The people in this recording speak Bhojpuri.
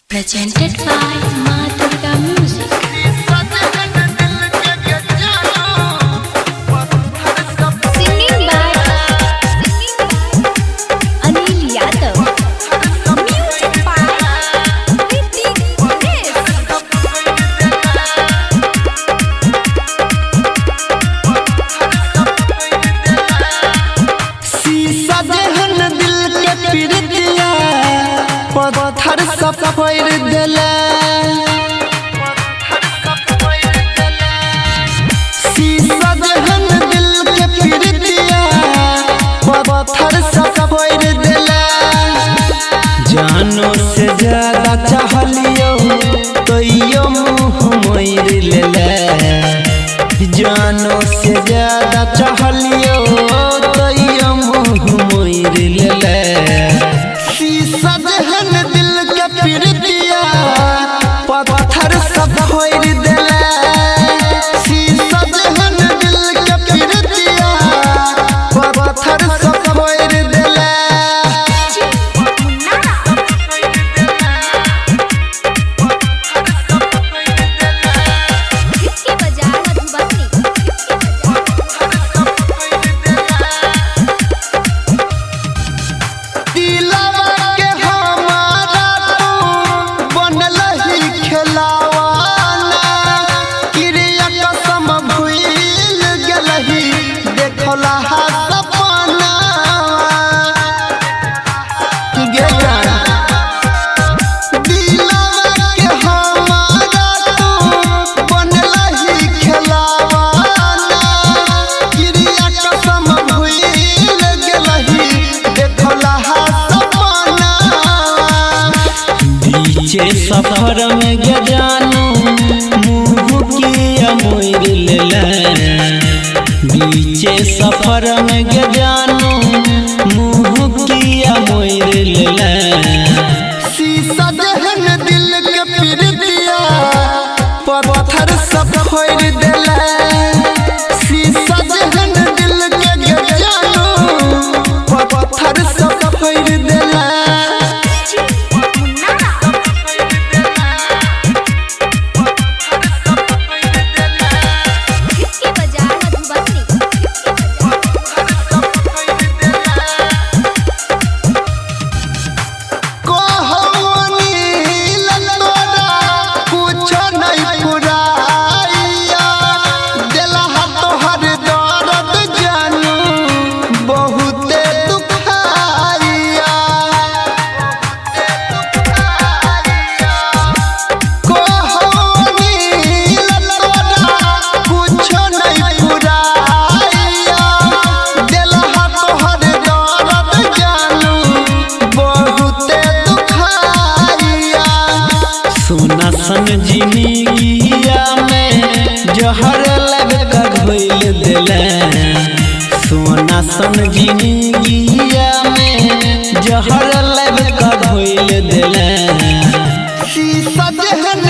Presented by Ma Durga Music. Singing by Anil Yadav. Music by Ritik Ganesh. शीशा जहन दिल के पीड़ितिया पत्थर सब फोड़ देले। शीशा जहन दिल के पीड़ितिया पत्थर सब फोड़ देले। जानो से ज्यादा चाहलियो तो यो मुँह मोड़ लेले। जानो से ज्यादा चाहलियो तो यो मुँह मोड़ लेले। शीशा जहन दिल के पीड़ितिया पत्थर सब फोड़ देले। शीशा जहन दिल के पीड़ितिया पत्थर सब फोड़ देले। इसके बजाय मधुबनी। दिलवा के हमारा तू बनल ही खेलावाना। क्रिया कसम भूल गेलही देखला हा सपना। गे जान दिलवा के हमारा तू बनल ही खेलावाना। क्रिया कसम भूल गेलही देखला हा सपना। बीचे सफर में गे जानू मुँह किया मोड़ लेले। बीचे सफर में गे जानू मुँह किया मोड़ लेले। शीशा जहन दिल के पीड़ितिया पत्थर सब फोड़ देले। शीशा जहन दिल के गे जानू पत्थर सब फोड़ देले। इसके बजाय मधुबनी। कोहनी ललोरा कुछो नहीं पुराइया। दिलहा तोहर दर्द जानू बहुते दुखाइया। कोहनी ललोरा कुछो नहीं पुराइया। दिलहा तोहर दर्द जानू बहुते दुखाइया। सोना सन जिंदगिया में जहर लग कर घोल देले। सोना सन जिंदगिया में जहर लग कर घोल देले। शीशा जहन